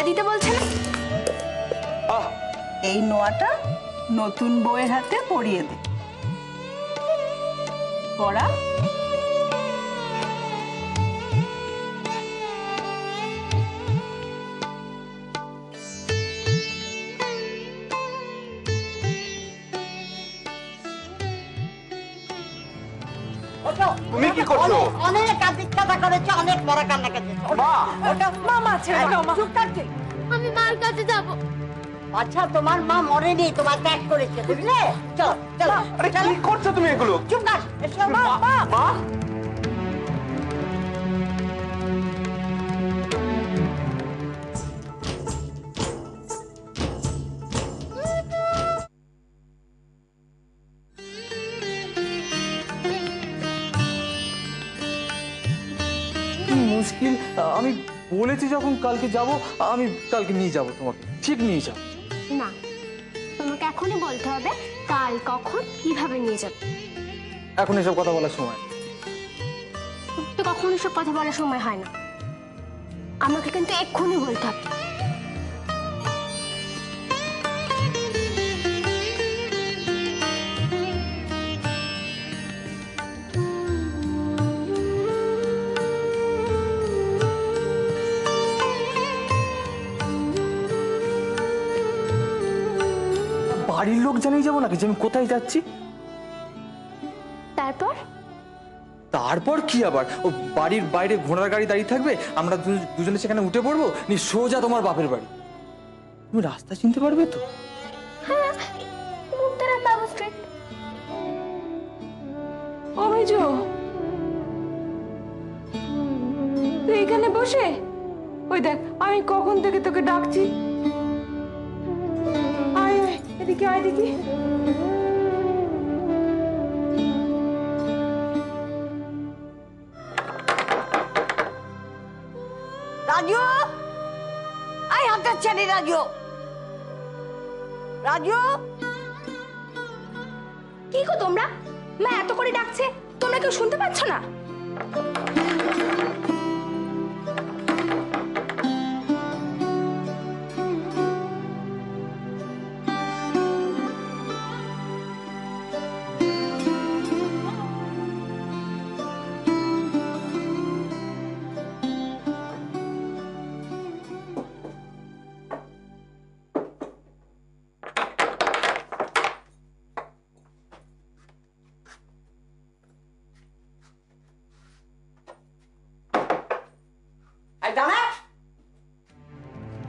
নোয়াটা দিতে বলছে না? এই নোয়াটা নতুন বউয়ের হাতে পরিয়ে দে। পড়া। তুমি কি করছো? অনেক কাঁদা করেছে, অনেক বড় কান্না কাঁদেছে। ওটা মামা ছেড়ে দাও মা। চুপ থাকতে। আমি মার কাছে যাব। আচ্ছা তোমার মা মরেনি, তোমার ত্যাগ করেছে, বুঝলে? চলো চলো। আরে কি করছো তুমি এগুলো? চুপ থাক। এসো মা। মা মুশকিল। আমি বলেছি যখন কালকে যাব, আমি কালকে নিয়ে যাব তোমাকে, ঠিক নিয়ে যাব। না, তোমাকে এখনই বলতে হবে কাল কখন কিভাবে নিয়ে যাবে। এখন এসব কথা বলার সময়। তো কখনো সব কথা বলার সময় হয় না, আমাকে কিন্তু এক্ষুনি বলতে হবে। বাড়ির লোক জানিয়ে যাবো নাকি যে আমি কোথায় যাচ্ছি? তারপর তারপর কি আবার ও বাড়ির বাইরে ঘোড়ার গাড়ি দাঁড়িয়ে থাকবে, আমরা দুজনে সেখানে উঠে পড়বো, নি সোজা তোমার বাপের বাড়ি। তুমি রাস্তা চিনতে পারবে তো? হ্যাঁ, মুক্তারাম বাবু স্ট্রিট। ও মেজো, তুই এখানে বসে? ওই দেখ, আমি কখন থেকে তোকে ডাকছি। আয় আয়, এদিকে আয় দেখি। রাজু, আই হাতের ছেড়ে রাজু। রাজু, কি গো তোমরা? মা এত করে ডাকছে, তোমরা কেউ শুনতে পাচ্ছ না?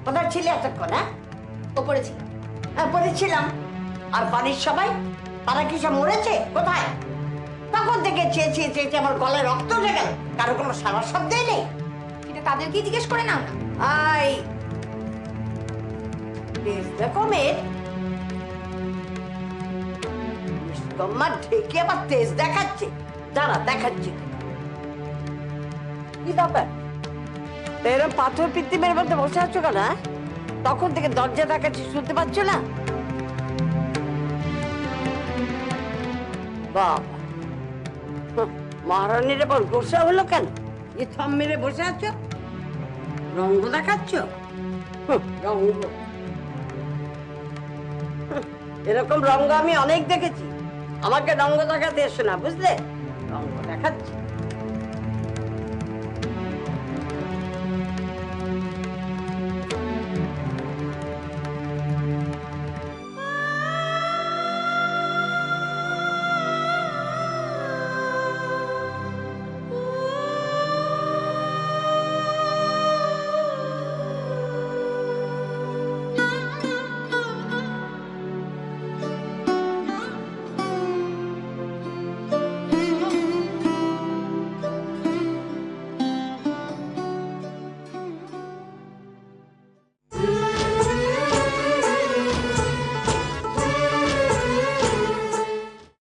কোথায় ছিলে এতক্ষণ? হ্যাঁ, ওপরে ছিল। হ্যাঁ পড়েছিলাম। আর বাড়ির সবাই, তারা কি সব মরেছে? কোথায়? তখন থেকে চেয়ে চেয়ে চেয়ে আমার গলায় রক্ত উঠে গেল, কারো কোনো সারা শব্দই নেই। এটা তাদেরকে জিজ্ঞেস করে নাও না। আই তেজ দেখো মেয়ে, তোমার ঢেকে আবার তেজ দেখাচ্ছে। দাঁড়া দেখাচ্ছে। কি ব্যাপার? এরকম পাথর পিত্তিমের মধ্যে বসে আছো কেন? তখন থেকে দরজা দেখাচ্ছি, শুনতে পাচ্ছ না? বাবা, মহারানীর এবার গোসা হলো কেন? যে থম মেরে বসে আছো, রঙ্গ দেখাচ্ছ? রঙ্গ, এরকম রঙ্গ আমি অনেক দেখেছি। আমাকে রঙ্গ দেখাতে এসো না, বুঝলে? রঙ্গ দেখাচ্ছি।